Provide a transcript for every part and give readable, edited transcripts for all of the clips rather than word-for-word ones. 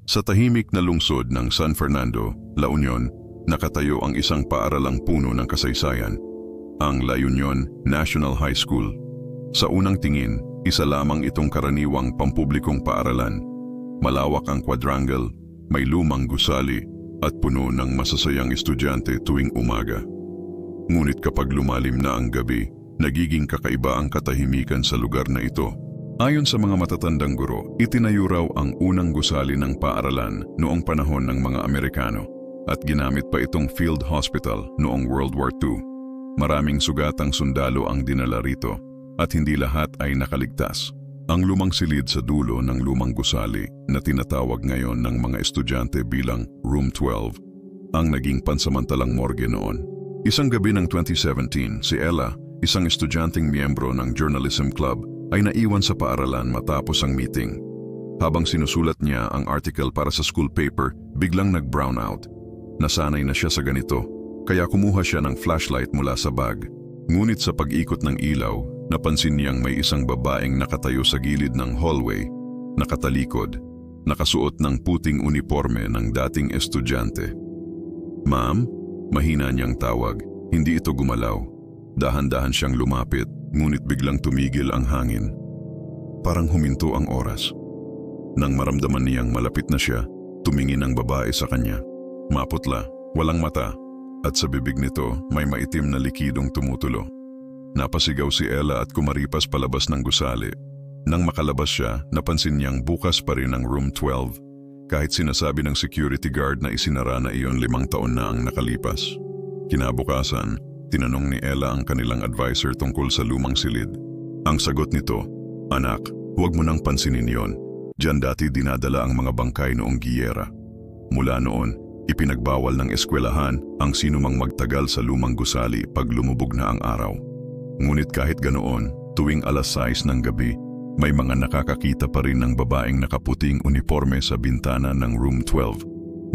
Sa tahimik na lungsod ng San Fernando, La Union, nakatayo ang isang paaralang puno ng kasaysayan, ang La Union National High School. Sa unang tingin, isa lamang itong karaniwang pampublikong paaralan. Malawak ang quadrangle, may lumang gusali at puno ng masasayang estudyante tuwing umaga. Ngunit kapag lumalim na ang gabi, nagiging kakaiba ang katahimikan sa lugar na ito. Ayon sa mga matatandang guro, itinayo raw ang unang gusali ng paaralan noong panahon ng mga Amerikano at ginamit pa itong field hospital noong World War II. Maraming sugatang sundalo ang dinala rito at hindi lahat ay nakaligtas. Ang lumang silid sa dulo ng lumang gusali na tinatawag ngayon ng mga estudyante bilang Room 12 ang naging pansamantalang morgue noon. Isang gabi ng 2017, si Ella, isang estudyanteng miyembro ng Journalism Club, ay naiwan sa paaralan matapos ang meeting. Habang sinusulat niya ang article para sa school paper, biglang nag-brown out. Nasanay na siya sa ganito, kaya kumuha siya ng flashlight mula sa bag. Ngunit sa pag-ikot ng ilaw, napansin niyang may isang babaeng nakatayo sa gilid ng hallway, nakatalikod, nakasuot ng puting uniforme ng dating estudyante. "Ma'am?" Mahina niyang tawag, hindi ito gumalaw. Dahan-dahan siyang lumapit, ngunit biglang tumigil ang hangin. Parang huminto ang oras. Nang maramdaman niyang malapit na siya, tumingin ang babae sa kanya. Maputla, walang mata, at sa bibig nito may maitim na likidong tumutulo. Napasigaw si Ella at kumaripas palabas ng gusali. Nang makalabas siya, napansin niyang bukas pa rin ang Room 12, kahit sinasabi ng security guard na isinara na iyon 5 taon na ang nakalipas. Kinabukasan, tinanong ni Ella ang kanilang advisor tungkol sa lumang silid. Ang sagot nito, "Anak, huwag mo nang pansinin yon. Diyan dati dinadala ang mga bangkay noong giyera. Mula noon, ipinagbawal ng eskwelahan ang sinumang magtagal sa lumang gusali pag lumubog na ang araw." Ngunit kahit ganoon, tuwing 6:00 ng gabi, may mga nakakakita pa rin ng babaeng nakaputing uniforme sa bintana ng Room 12.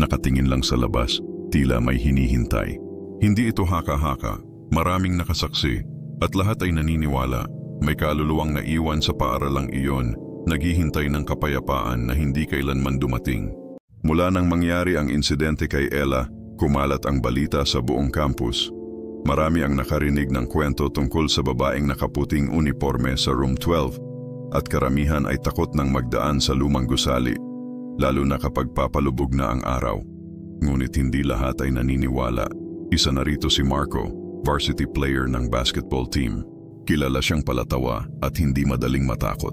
Nakatingin lang sa labas, tila may hinihintay. Hindi ito haka-haka. Maraming nakasaksi at lahat ay naniniwala may kaluluwang naiwan sa paaralang iyon, naghihintay ng kapayapaan na hindi kailanman dumating. Mula nang mangyari ang insidente kay Ella, kumalat ang balita sa buong campus. Marami ang nakarinig ng kwento tungkol sa babaeng nakaputing uniforme sa Room 12 at karamihan ay takot nang magdaan sa lumang gusali, lalo na kapag papalubog na ang araw. Ngunit hindi lahat ay naniniwala. Isa na rito si Marco, varsity player ng basketball team. Kilala siyang palatawa at hindi madaling matakot.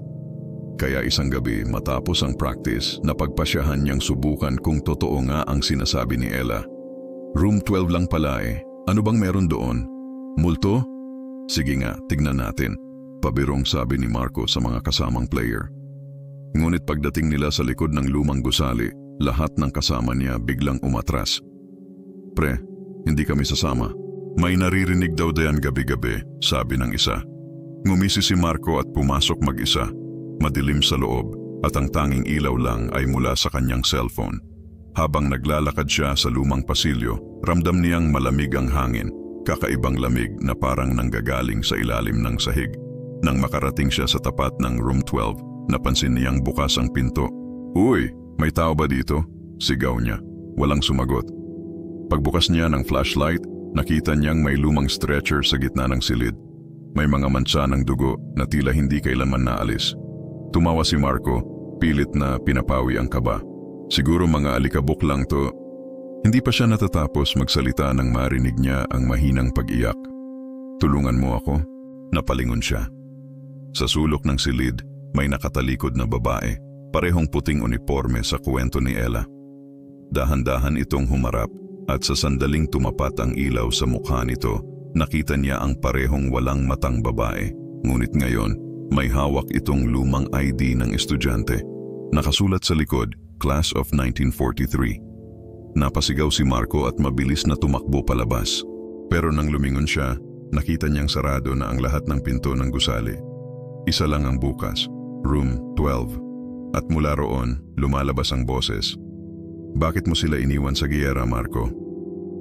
Kaya isang gabi matapos ang practice, napagpasyahan niyang subukan kung totoo nga ang sinasabi ni Ella. "Room 12 lang pala eh. Ano bang meron doon? Multo? Sige nga, tignan natin," pabirong sabi ni Marco sa mga kasamang player. Ngunit pagdating nila sa likod ng lumang gusali, lahat ng kasama niya biglang umatras. "Pre, hindi kami sasama. May naririnig daw diyan gabi-gabi," sabi ng isa. Ngumisi si Marco at pumasok mag-isa. Madilim sa loob at ang tanging ilaw lang ay mula sa kanyang cellphone. Habang naglalakad siya sa lumang pasilyo, ramdam niyang malamig ang hangin, kakaibang lamig na parang nanggagaling sa ilalim ng sahig. Nang makarating siya sa tapat ng Room 12, napansin niyang bukas ang pinto. "Uy, may tao ba dito?" sigaw niya. Walang sumagot. Pagbukas niya ng flashlight, nakita niyang may lumang stretcher sa gitna ng silid. May mga mantsa ng dugo na tila hindi kailanman naalis. Tumawa si Marco, pilit na pinapawi ang kaba. Siguro mga alikabok lang to. Hindi pa siya natatapos magsalita nang marinig niya ang mahinang pag-iyak. "Tulungan mo ako?" Napalingon siya. Sa sulok ng silid, may nakatalikod na babae, parehong puting uniforme sa kwento ni Ella. Dahan-dahan itong humarap at sa sandaling tumapat ang ilaw sa mukha nito, nakita niya ang parehong walang matang babae. Ngunit ngayon, may hawak itong lumang ID ng estudyante. Nakasulat sa likod, Class of 1943. Napasigaw si Marco at mabilis na tumakbo palabas. Pero nang lumingon siya, nakita niyang sarado na ang lahat ng pinto ng gusali. Isa lang ang bukas, Room 12. At mula roon, lumalabas ang boses. "Bakit mo sila iniwan sa giyera, Marco?"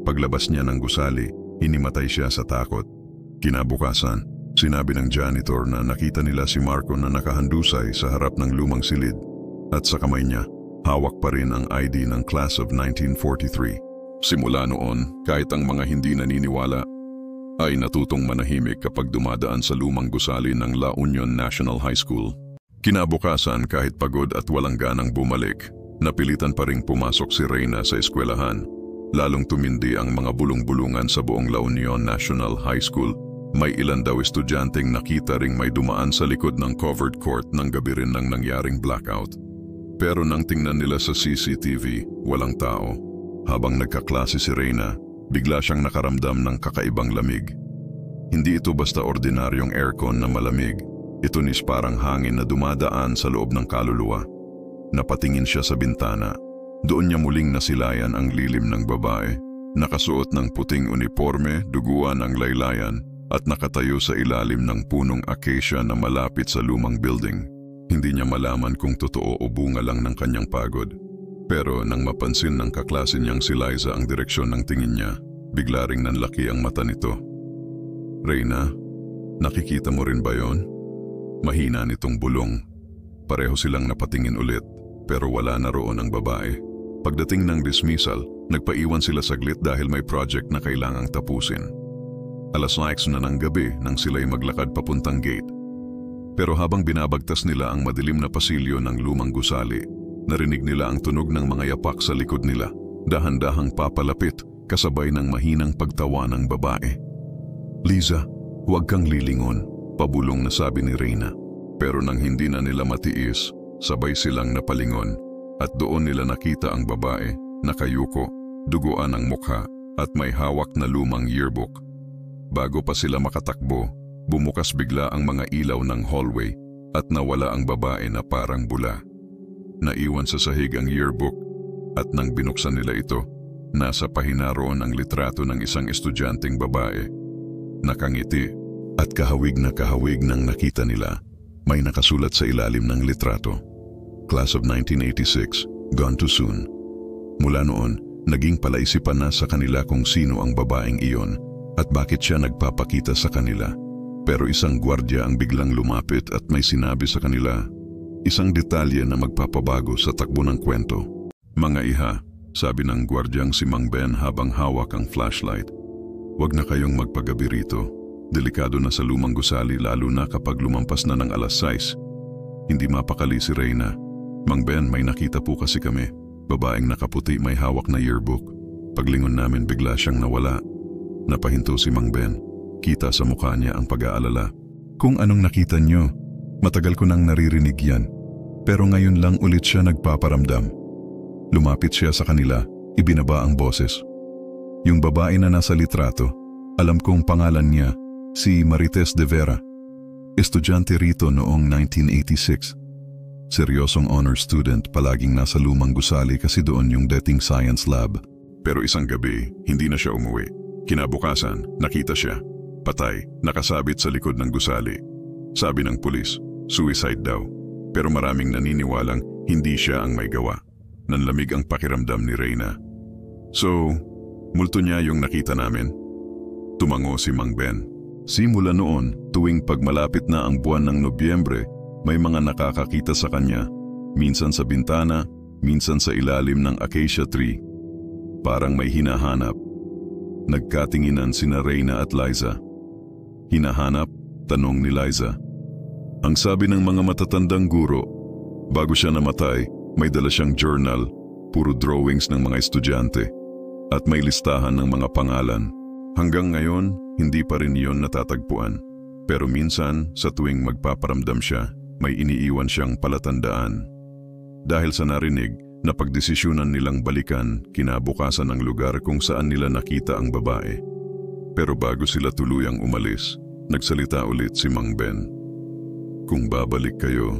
Paglabas niya ng gusali, hinimatay siya sa takot. Kinabukasan, sinabi ng janitor na nakita nila si Marco na nakahandusay sa harap ng lumang silid at sa kamay niya, Hawak pa rin ang ID ng class of 1943. Simula noon, kahit ang mga hindi naniniwala ay natutong manahimik kapag dumadaan sa lumang gusali ng La Union National High School. Kinabukasan, kahit pagod at walang ganang bumalik, napilitan pa ring pumasok si Reyna sa eskwelahan. Lalong tumindi ang mga bulong-bulungan sa buong La Union National High School. May ilan daw estudyanteng nakita ring may dumaan sa likod ng covered court ng gabi rin ng nangyaring blackout. Pero nang tingnan nila sa CCTV, walang tao. Habang nagkaklase si Reyna, bigla siyang nakaramdam ng kakaibang lamig. Hindi ito basta ordinaryong aircon na malamig. Ito nis parang hangin na dumadaan sa loob ng kaluluwa. Napatingin siya sa bintana. Doon niya muling nasilayan ang lilim ng babae. Nakasuot ng puting uniforme, duguan ang laylayan, at nakatayo sa ilalim ng punong acacia na malapit sa lumang building. Hindi niya malaman kung totoo o bunga lang ng kanyang pagod. Pero nang mapansin ng kaklase niyang si Liza ang direksyon ng tingin niya, bigla ring nanlaki ang mata nito. Reyna, nakikita mo rin ba yon? Mahina nitong bulong. Pareho silang napatingin ulit, pero wala na roon ang babae. Pagdating ng dismissal, nagpaiwan sila saglit dahil may project na kailangang tapusin. 6:00 na ng gabi nang sila'y maglakad papuntang gate. Pero habang binabagtas nila ang madilim na pasilyo ng lumang gusali, narinig nila ang tunog ng mga yapak sa likod nila, dahan-dahang papalapit kasabay ng mahinang pagtawa ng babae. "Liza, huwag kang lilingon," pabulong na sabi ni Reyna. Pero nang hindi na nila matiis, sabay silang napalingon at doon nila nakita ang babae, nakayuko, duguan ang mukha at may hawak na lumang yearbook. Bago pa sila makatakbo, bumukas bigla ang mga ilaw ng hallway at nawala ang babae na parang bula. Naiwan sa sahig ang yearbook at nang binuksan nila ito, nasa pahina roon ang litrato ng isang estudyanteng babae. Nakangiti at kahawig nang nakita nila, may nakasulat sa ilalim ng litrato, Class of 1986, gone too soon. Mula noon, naging palaisipan na sa kanila kung sino ang babaeng iyon at bakit siya nagpapakita sa kanila. Pero isang gwardiya ang biglang lumapit at may sinabi sa kanila, isang detalye na magpapabago sa takbo ng kwento. "Mga iha," sabi ng gwardyang si Mang Ben habang hawak ang flashlight, "huwag na kayong magpagabi rito. Delikado na sa lumang gusali lalo na kapag lumampas na ng 6:00. Hindi mapakali si Reyna. "Mang Ben, may nakita po kasi kami. Babaeng nakaputi may hawak na yearbook. Paglingon namin bigla siyang nawala." Napahinto si Mang Ben. Kita sa mukha niya ang pag-aalala. "Kung anong nakita niyo? Matagal ko nang naririnig yan. Pero ngayon lang ulit siya nagpaparamdam." Lumapit siya sa kanila, ibinaba ang boses. "Yung babae na nasa litrato, alam kong pangalan niya, si Marites de Vera. Estudyante rito noong 1986. Seryosong honor student, palaging nasa lumang gusali kasi doon yung dating science lab. Pero isang gabi, hindi na siya umuwi. Kinabukasan, nakita siya. Patay, nakasabit sa likod ng gusali. Sabi ng pulis, suicide daw. Pero maraming naniniwalang hindi siya ang may gawa. Nanlamig ang pakiramdam ni Reyna. So, multo niya yung nakita namin?" Tumango si Mang Ben. Simula noon, tuwing pagmalapit na ang buwan ng Nobyembre, may mga nakakakita sa kanya, minsan sa bintana, minsan sa ilalim ng acacia tree. Parang may hinahanap. Nagkatinginan sina Reyna at Liza. "Hinahanap?" tanong ni Liza. Ang sabi ng mga matatandang guro, bago siya namatay, may dala siyang journal, puro drawings ng mga estudyante, at may listahan ng mga pangalan. Hanggang ngayon, hindi pa rin iyon natatagpuan. Pero minsan, sa tuwing magpaparamdam siya, may iniiwan siyang palatandaan. Dahil sa narinig, napagdesisyonan nilang balikan kinabukasan ang lugar kung saan nila nakita ang babae. Pero bago sila tuluyang umalis, nagsalita ulit si Mang Ben. "Kung babalik kayo,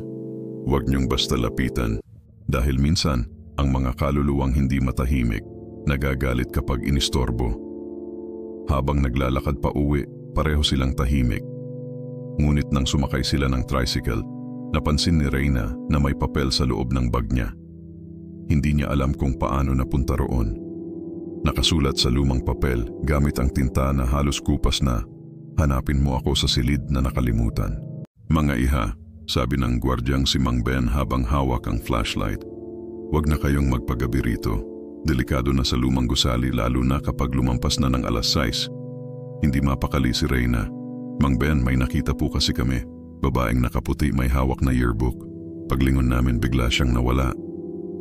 huwag niyong basta lapitan. Dahil minsan, ang mga kaluluwang hindi matahimik, nagagalit kapag inistorbo." Habang naglalakad pa uwi, pareho silang tahimik. Ngunit nang sumakay sila ng tricycle, napansin ni Reyna na may papel sa loob ng bag niya. Hindi niya alam kung paano napunta roon. Nakasulat sa lumang papel gamit ang tinta na halos kupas na, "Hanapin mo ako sa silid na nakalimutan." "Mga iha," sabi ng gwardyang si Mang Ben habang hawak ang flashlight, Huwag na kayong magpagabi rito. Delikado na sa lumang gusali lalo na kapag lumampas na ng alas 6. Hindi mapakali si Reyna. Mang Ben, may nakita po kasi kami. Babaeng nakaputi may hawak na yearbook. Paglingon namin bigla siyang nawala.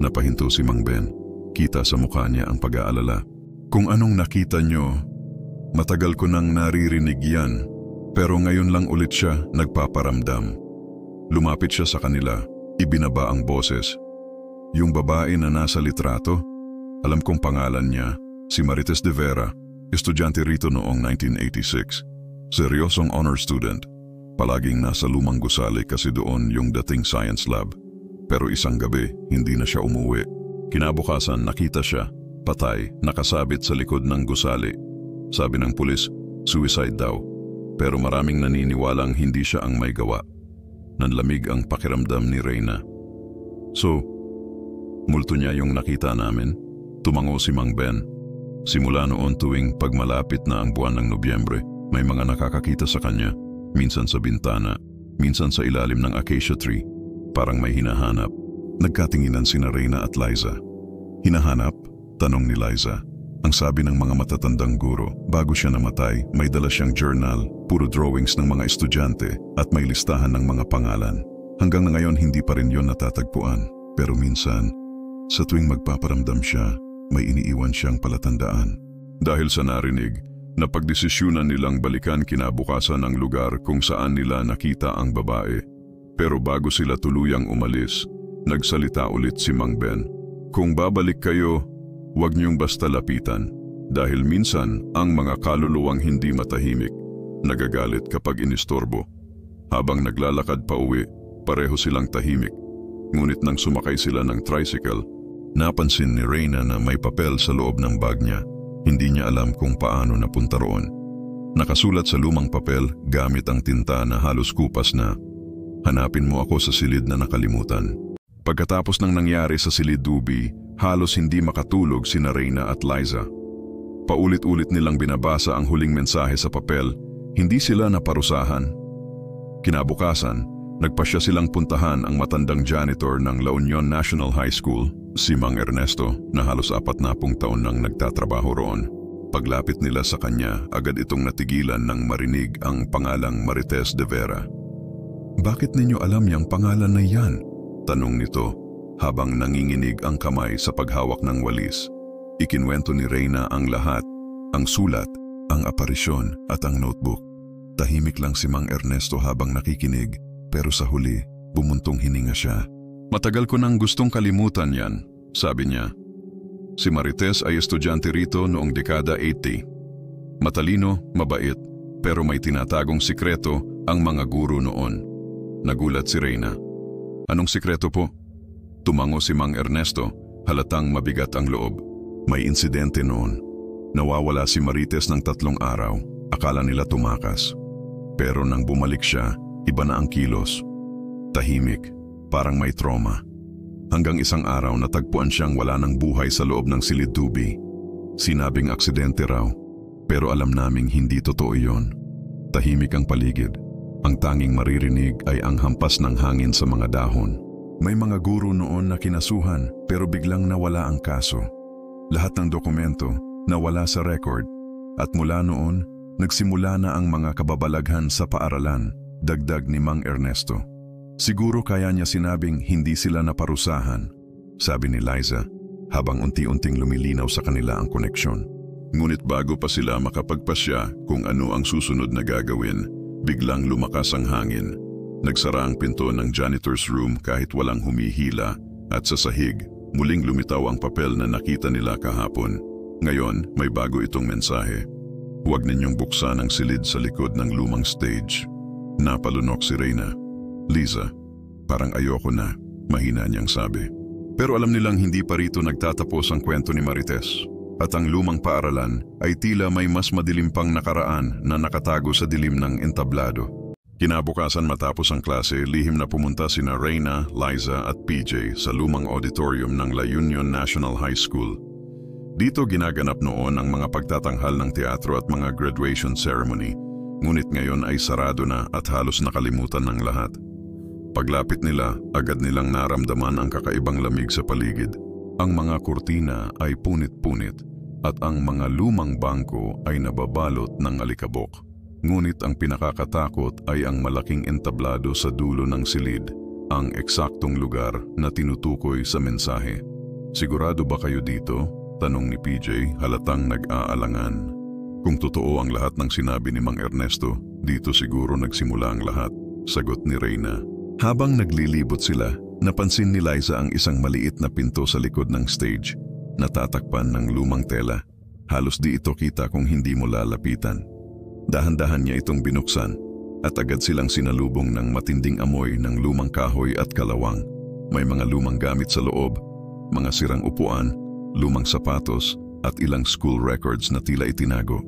Napahinto si Mang Ben. Kita sa mukha niya ang pag-aalala. Kung anong nakita nyo, matagal ko nang naririnig yan. Pero ngayon lang ulit siya nagpaparamdam. Lumapit siya sa kanila. Ibinaba ang boses. Yung babae na nasa litrato, alam kong pangalan niya, si Marites de Vera, estudyante rito noong 1986. Seryosong honor student. Palaging nasa lumang gusali kasi doon yung dating science lab. Pero isang gabi, hindi na siya umuwi. Kinabukasan nakita siya, patay, nakasabit sa likod ng gusali. Sabi ng pulis, suicide daw. Pero maraming naniniwalang hindi siya ang may gawa. Nanlamig ang pakiramdam ni Reyna. So, multo niya yung nakita namin? Tumango si Mang Ben. Simula noon tuwing pagmalapit na ang buwan ng Nobyembre, may mga nakakakita sa kanya. Minsan sa bintana, minsan sa ilalim ng acacia tree. Parang may hinahanap. Nagkatinginan sina Reyna at Liza. Hinahanap? Tanong ni Liza. Ang sabi ng mga matatandang guro, bago siya namatay, may dala siyang journal, puro drawings ng mga estudyante at may listahan ng mga pangalan. Hanggang na ngayon hindi pa rin yon natatagpuan. Pero minsan, sa tuwing magpaparamdam siya, may iniiwan siyang palatandaan. Dahil sa narinig, napagdesisyunan nilang balikan kinabukasan ang lugar kung saan nila nakita ang babae. Pero bago sila tuluyang umalis, nagsalita ulit si Mang Ben. Kung babalik kayo, huwag niyong basta lapitan. Dahil minsan, ang mga kaluluwang hindi matahimik, nagagalit kapag inistorbo. Habang naglalakad pa uwi, pareho silang tahimik. Ngunit nang sumakay sila ng tricycle, napansin ni Reyna na may papel sa loob ng bag niya. Hindi niya alam kung paano napunta roon. Nakasulat sa lumang papel gamit ang tinta na halos kupas na, "Hanapin mo ako sa silid na nakalimutan." Pagkatapos ng nangyari sa silid Dubi, halos hindi makatulog sina Reyna at Liza. Paulit-ulit nilang binabasa ang huling mensahe sa papel, hindi sila naparusahan. Kinabukasan, nagpasya silang puntahan ang matandang janitor ng La Union National High School, si Mang Ernesto, na halos 40 taon nang nagtatrabaho roon. Paglapit nila sa kanya, agad itong natigilan nang marinig ang pangalang Marites de Vera. "Bakit ninyo alam yung pangalan na yan?" tanong nito, habang nanginginig ang kamay sa paghawak ng walis. Ikinwento ni Reyna ang lahat, ang sulat, ang aparisyon at ang notebook. Tahimik lang si Mang Ernesto habang nakikinig, pero sa huli, bumuntong hininga siya. "Matagal ko nang gustong kalimutan yan," sabi niya. Si Marites ay estudyante rito noong dekada 80. Matalino, mabait, pero may tinatagong sikreto ang mga guro noon. Nagulat si Reyna. "Anong sikreto po?" Tumango si Mang Ernesto, halatang mabigat ang loob. "May insidente noon. Nawawala si Marites ng 3 araw. Akala nila tumakas. Pero nang bumalik siya, iba na ang kilos. Tahimik, parang may trauma. Hanggang isang araw natagpuan siyang wala ng buhay sa loob ng silid Dubi. Sinabing aksidente raw, pero alam naming hindi totoo yon. Tahimik ang paligid. Ang tanging maririnig ay ang hampas ng hangin sa mga dahon. May mga guro noon na kinasuhan pero biglang nawala ang kaso. Lahat ng dokumento nawala sa record at mula noon nagsimula na ang mga kababalaghan sa paaralan, dagdag ni Mang Ernesto. Siguro kaya niya sinabing hindi sila naparusahan, sabi ni Liza, habang unti-unting lumilinaw sa kanila ang koneksyon. Ngunit bago pa sila makapagpasya kung ano ang susunod na gagawin, biglang lumakas ang hangin. Nagsara ang pinto ng janitor's room kahit walang humihila at sa sahig, muling lumitaw ang papel na nakita nila kahapon. Ngayon, may bago itong mensahe. "Huwag ninyong buksan ang silid sa likod ng lumang stage." Napalunok si Reyna. "Liza, parang ayoko na," mahina niyang sabi. Pero alam nilang hindi pa rito nagtatapos ang kwento ni Marites. At ang lumang paaralan ay tila may mas madilim pang nakaraan na nakatago sa dilim ng entablado. Kinabukasan matapos ang klase, lihim na pumunta sina Reyna, Liza at PJ sa lumang auditorium ng La Union National High School. Dito ginaganap noon ang mga pagtatanghal ng teatro at mga graduation ceremony, ngunit ngayon ay sarado na at halos nakalimutan ng lahat. Paglapit nila, agad nilang naramdaman ang kakaibang lamig sa paligid. Ang mga kurtina ay punit-punit at ang mga lumang bangko ay nababalot ng alikabok. Ngunit ang pinakakatakot ay ang malaking entablado sa dulo ng silid, ang eksaktong lugar na tinutukoy sa mensahe. "Sigurado ba kayo dito?" tanong ni PJ, halatang nag-aalangan. Kung totoo ang lahat ng sinabi ni Mang Ernesto, dito siguro nagsimula ang lahat, sagot ni Reyna. Habang naglilibot sila, napansin ni Liza ang isang maliit na pinto sa likod ng stage, natatakpan ng lumang tela. Halos di ito kita kung hindi mo lalapitan. Dahan-dahan niya itong binuksan at agad silang sinalubong ng matinding amoy ng lumang kahoy at kalawang. May mga lumang gamit sa loob, mga sirang upuan, lumang sapatos at ilang school records na tila itinago.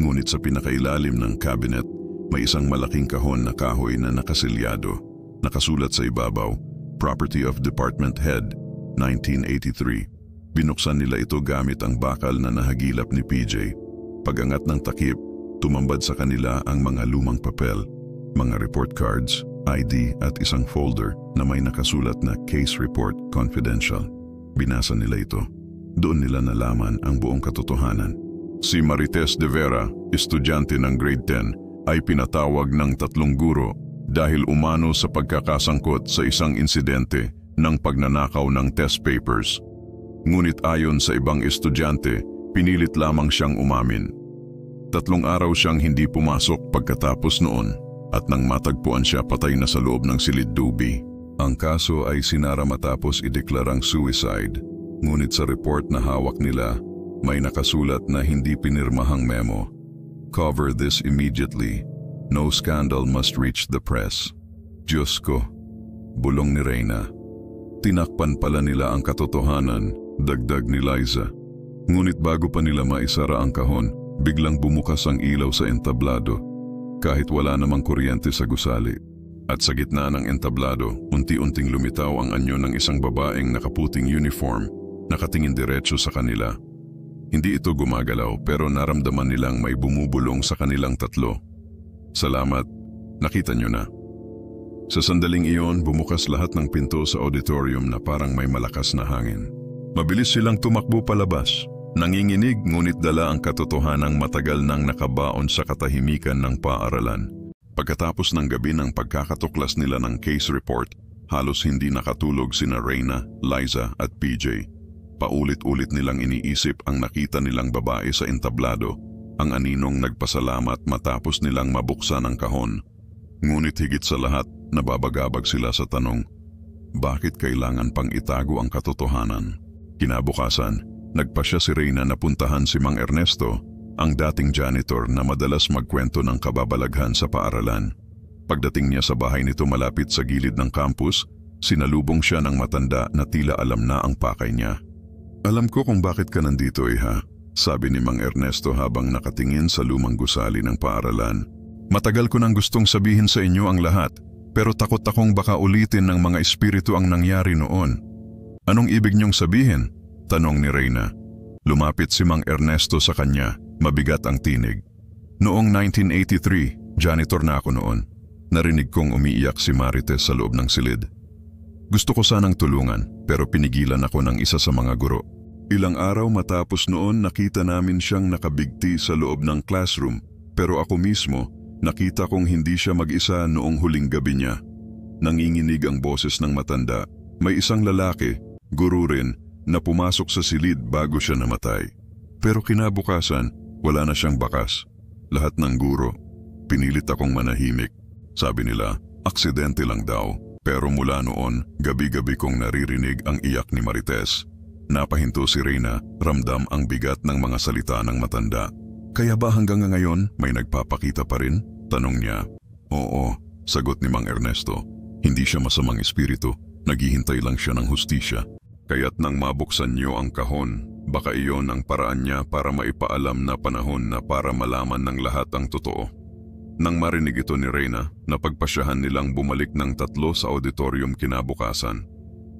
Ngunit sa pinakailalim ng cabinet, may isang malaking kahon na kahoy na nakasilyado. Nakasulat sa ibabaw, "Property of Department Head, 1983. Binuksan nila ito gamit ang bakal na nahagilap ni PJ. Pagangat ng takip, tumambad sa kanila ang mga lumang papel, mga report cards, ID at isang folder na may nakasulat na Case Report Confidential. Binasa nila ito. Doon nila nalaman ang buong katotohanan. Si Marites de Vera, estudyante ng grade 10, ay pinatawag ng 3 guro dahil umano sa pagkakasangkot sa isang insidente ng pagnanakaw ng test papers. Ngunit ayon sa ibang estudyante, pinilit lamang siyang umamin. 3 araw siyang hindi pumasok pagkatapos noon at nang matagpuan siya patay na sa loob ng silid dubi. Ang kaso ay sinara matapos ideklarang suicide, ngunit sa report na hawak nila, may nakasulat na hindi pinirmahang memo. "Cover this immediately. No scandal must reach the press." Diyos ko, bulong ni Reyna. Tinakpan pala nila ang katotohanan, dagdag ni Liza. Ngunit bago pa nila maisara ang kahon, biglang bumukas ang ilaw sa entablado. Kahit wala namang kuryente sa gusali. At sa gitna ng entablado, unti-unting lumitaw ang anyo ng isang babaeng nakaputing uniform, nakatingin diretso sa kanila. Hindi ito gumagalaw pero naramdaman nilang may bumubulong sa kanilang 3. "Salamat, nakita nyo na." Sa sandaling iyon, bumukas lahat ng pinto sa auditorium na parang may malakas na hangin. Mabilis silang tumakbo palabas. Nanginginig ngunit dala ang katotohanang matagal nang nakabaon sa katahimikan ng paaralan. Pagkatapos ng gabi ng pagkakatuklas nila ng case report, halos hindi nakatulog sina Reyna, Liza at PJ. Paulit-ulit nilang iniisip ang nakita nilang babae sa entablado, ang aninong nagpasalamat matapos nilang mabuksan ang kahon. Ngunit higit sa lahat, nababagabag sila sa tanong, bakit kailangan pang itago ang katotohanan? Kinabukasan, nagpasya si Reyna na puntahan si Mang Ernesto, ang dating janitor na madalas magkwento ng kababalaghan sa paaralan. Pagdating niya sa bahay nito malapit sa gilid ng campus, sinalubong siya ng matanda na tila alam na ang pakay niya. "Alam ko kung bakit ka nandito, iha," sabi ni Mang Ernesto habang nakatingin sa lumang gusali ng paaralan. "Matagal ko nang gustong sabihin sa inyo ang lahat, pero takot akong baka ulitin ng mga espiritu ang nangyari noon." "Anong ibig niyong sabihin?" tanong ni Reyna. Lumapit si Mang Ernesto sa kanya, mabigat ang tinig. "Noong 1983, janitor na ako noon. Narinig kong umiiyak si Marites sa loob ng silid. Gusto ko sanang tulungan pero pinigilan ako ng isa sa mga guro. Ilang araw matapos noon nakita namin siyang nakabigti sa loob ng classroom pero ako mismo nakita kong hindi siya mag-isa noong huling gabi niya." Nanginginig ang boses ng matanda. May isang lalaki, guro rin, na pumasok sa silid bago siya namatay. Pero kinabukasan, wala na siyang bakas. Lahat ng guro, pinilit akong manahimik. Sabi nila, aksidente lang daw. Pero mula noon, gabi-gabi kong naririnig ang iyak ni Marites. Napahinto si Reyna, ramdam ang bigat ng mga salita ng matanda. "Kaya ba hanggang ngayon may nagpapakita pa rin?" tanong niya. "Oo," sagot ni Mang Ernesto. "Hindi siya masamang espiritu, naghihintay lang siya ng hustisya. Kaya't nang mabuksan niyo ang kahon, baka iyon ang paraan niya para maipaalam na panahon na para malaman ng lahat ang totoo." Nang marinig ito ni Reyna, napagpasyahan nilang bumalik ng 3 sa auditorium kinabukasan.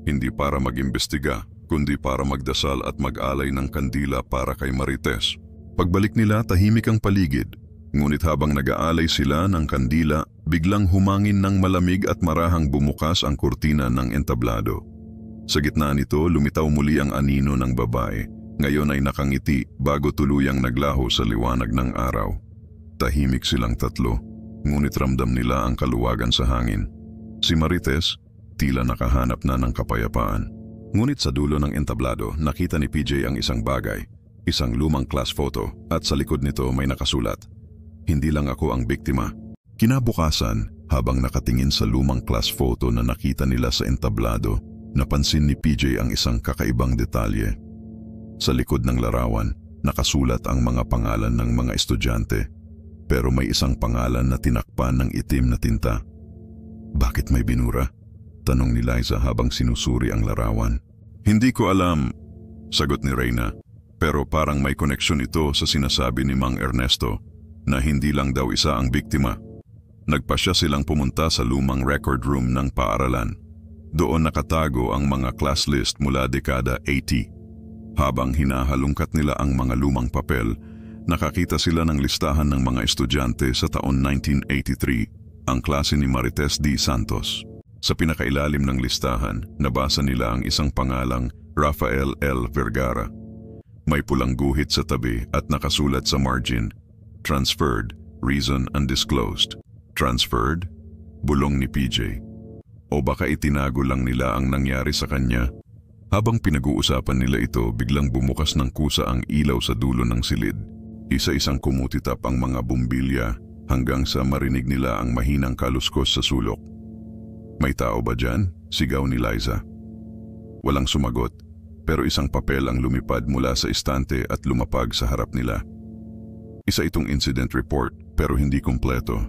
Hindi para mag-imbestiga, kundi para magdasal at mag-alay ng kandila para kay Marites. Pagbalik nila, tahimik ang paligid. Ngunit habang nag-aalay sila ng kandila, Biglang humangin ng malamig at marahang bumukas ang kurtina ng entablado. Sa gitna nito, lumitaw muli ang anino ng babae. Ngayon ay nakangiti bago tuluyang naglaho sa liwanag ng araw. Tahimik silang tatlo, ngunit ramdam nila ang kaluwagan sa hangin. Si Marites, tila nakahanap na ng kapayapaan. Ngunit sa dulo ng entablado, nakita ni PJ ang isang bagay, isang lumang class photo, at sa likod nito may nakasulat, "Hindi lang ako ang biktima." Kinabukasan, habang nakatingin sa lumang class photo na nakita nila sa entablado, napansin ni PJ ang isang kakaibang detalye. Sa likod ng larawan, nakasulat ang mga pangalan ng mga estudyante, pero may isang pangalan na tinakpan ng itim na tinta. "Bakit may binura?" tanong ni Liza habang sinusuri ang larawan. "Hindi ko alam," sagot ni Reyna, "pero parang may koneksyon ito sa sinasabi ni Mang Ernesto na hindi lang daw isa ang biktima." Nagpasya silang pumunta sa lumang record room ng paaralan. Doon nakatago ang mga class list mula dekada 80. Habang hinahalungkat nila ang mga lumang papel, nakakita sila ng listahan ng mga estudyante sa taon 1983, ang klase ni Marites D. Santos. Sa pinakailalim ng listahan, nabasa nila ang isang pangalang Rafael L. Vergara. May pulang guhit sa tabi at nakasulat sa margin, "Transferred, reason undisclosed." Transferred? Bulong ni PJ. O baka itinago lang nila ang nangyari sa kanya? Habang pinag-uusapan nila ito, biglang bumukas ng kusa ang ilaw sa dulo ng silid. Isa-isang kumutitap ang mga bumbilya hanggang sa marinig nila ang mahinang kaluskos sa sulok. "May tao ba dyan?" sigaw ni Liza. Walang sumagot, pero isang papel ang lumipad mula sa istante at lumapag sa harap nila. Isa itong incident report pero hindi kumpleto.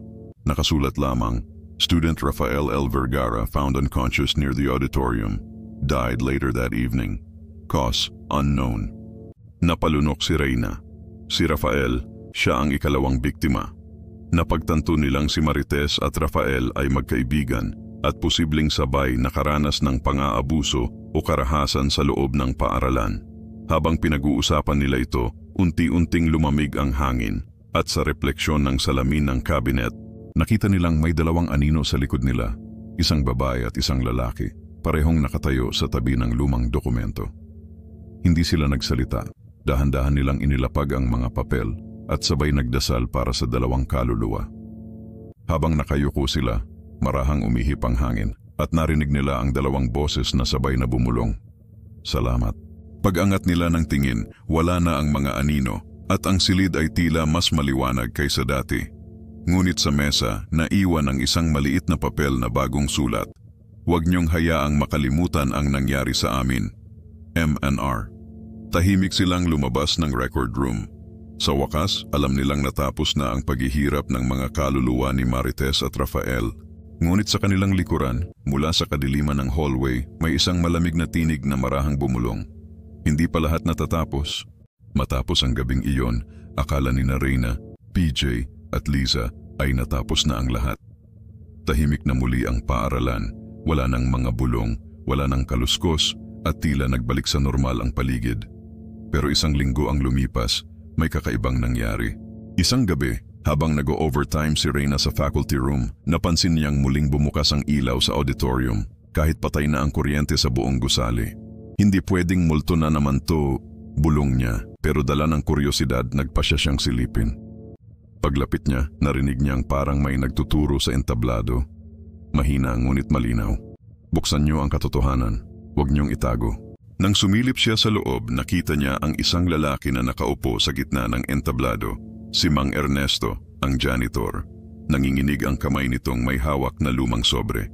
Nakasulat lamang, "Student Rafael L. Vergara found unconscious near the auditorium. Died later that evening. Cause unknown." Napalunok si Reyna. Si Rafael, siya ang ikalawang biktima. Napagtanto nilang si Marites at Rafael ay magkaibigan at posibleng sabay nakaranas ng pang-aabuso o karahasan sa loob ng paaralan. Habang pinag-uusapan nila ito, unti-unting lumamig ang hangin at sa refleksyon ng salamin ng kabinet, nakita nilang may dalawang anino sa likod nila, isang babae at isang lalaki, parehong nakatayo sa tabi ng lumang dokumento. Hindi sila nagsalita, dahan-dahan nilang inilapag ang mga papel at sabay nagdasal para sa dalawang kaluluwa. Habang nakayuko sila, marahang umihip ang hangin at narinig nila ang dalawang boses na sabay na bumulong, "Salamat." Pag-angat nila ng tingin, wala na ang mga anino at ang silid ay tila mas maliwanag kaysa dati. Ngunit sa mesa, naiwan ang isang maliit na papel na bagong sulat. "Huwag niyong hayaang makalimutan ang nangyari sa amin. M&R." Tahimik silang lumabas ng record room. Sa wakas, alam nilang natapos na ang paghihirap ng mga kaluluwa ni Marites at Rafael. Ngunit sa kanilang likuran, mula sa kadiliman ng hallway, may isang malamig na tinig na marahang bumulong. Hindi pa lahat natatapos. Matapos ang gabing iyon, akala ni Reyna, PJ at Liza ay natapos na ang lahat. Tahimik na muli ang paaralan, wala nang mga bulong, wala nang kaluskos at tila nagbalik sa normal ang paligid. Pero isang linggo ang lumipas, may kakaibang nangyari. Isang gabi, habang nag-o-overtime si Reyna sa faculty room, napansin niyang muling bumukas ang ilaw sa auditorium kahit patay na ang kuryente sa buong gusali. "Hindi pwedeng multo na naman to," bulong niya, pero dala ng kuryosidad nagpasya siyang silipin. Paglapit niya, narinig niyang parang may nagtuturo sa entablado. Mahina ngunit malinaw. "Buksan niyo ang katotohanan. Huwag niyong itago." Nang sumilip siya sa loob, nakita niya ang isang lalaki na nakaupo sa gitna ng entablado, si Mang Ernesto, ang janitor. Nanginginig ang kamay nitong may hawak na lumang sobre.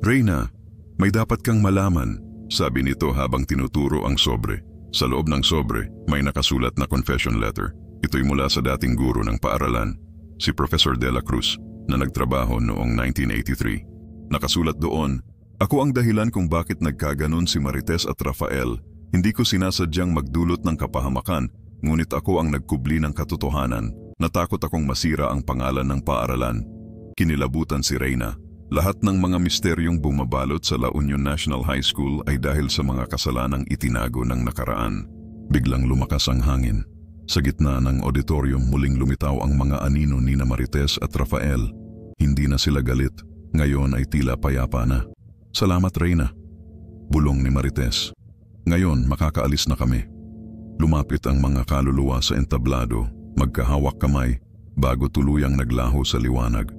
"Reyna, may dapat kang malaman," sabi nito habang tinuturo ang sobre. Sa loob ng sobre, may nakasulat na confession letter. Ito'y mula sa dating guro ng paaralan, si Professor De La Cruz, na nagtrabaho noong 1983. Nakasulat doon, "Ako ang dahilan kung bakit nagkaganon si Marites at Rafael. Hindi ko sinasadyang magdulot ng kapahamakan, ngunit ako ang nagkubli ng katotohanan. Natakot akong masira ang pangalan ng paaralan." Kinilabutan si Reyna. Lahat ng mga misteryong bumabalot sa La Union National High School ay dahil sa mga kasalanang itinago ng nakaraan. Biglang lumakas ang hangin. Sa gitna ng auditorium, muling lumitaw ang mga anino ni Marites at Rafael. Hindi na sila galit. Ngayon ay tila payapa na. Salamat, Reyna. Bulong ni Marites. Ngayon, makakaalis na kami. Lumapit ang mga kaluluwa sa entablado, magkahawak kamay, bago tuluyang naglaho sa liwanag.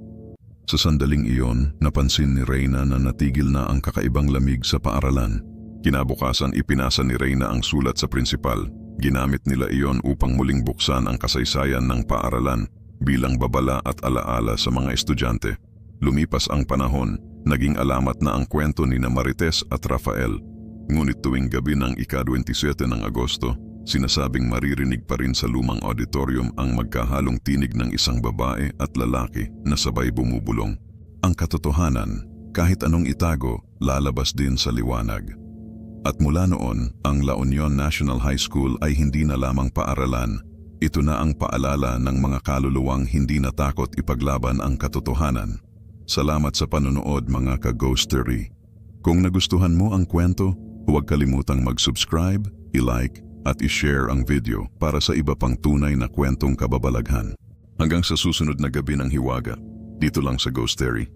Sa sandaling iyon, napansin ni Reyna na natigil na ang kakaibang lamig sa paaralan. Kinabukasan ipinasa ni Reyna ang sulat sa prinsipal. Ginamit nila iyon upang muling buksan ang kasaysayan ng paaralan bilang babala at alaala sa mga estudyante. Lumipas ang panahon, naging alamat na ang kwento ni Marites at Rafael. Ngunit tuwing gabi ng ika-27 ng Agosto, sinasabing maririnig pa rin sa lumang auditorium ang magkahalong tinig ng isang babae at lalaki na sabay bumubulong. Ang katotohanan, kahit anong itago, lalabas din sa liwanag. At mula noon, ang La Union National High School ay hindi na lamang paaralan. Ito na ang paalala ng mga kaluluwang hindi natakot ipaglaban ang katotohanan. Salamat sa panonood mga ka-Ghostery. Kung nagustuhan mo ang kwento, huwag kalimutang mag-subscribe, i-like, at i-share ang video para sa iba pang tunay na kwentong kababalaghan. Hanggang sa susunod na gabi ng hiwaga, dito lang sa Ghostery.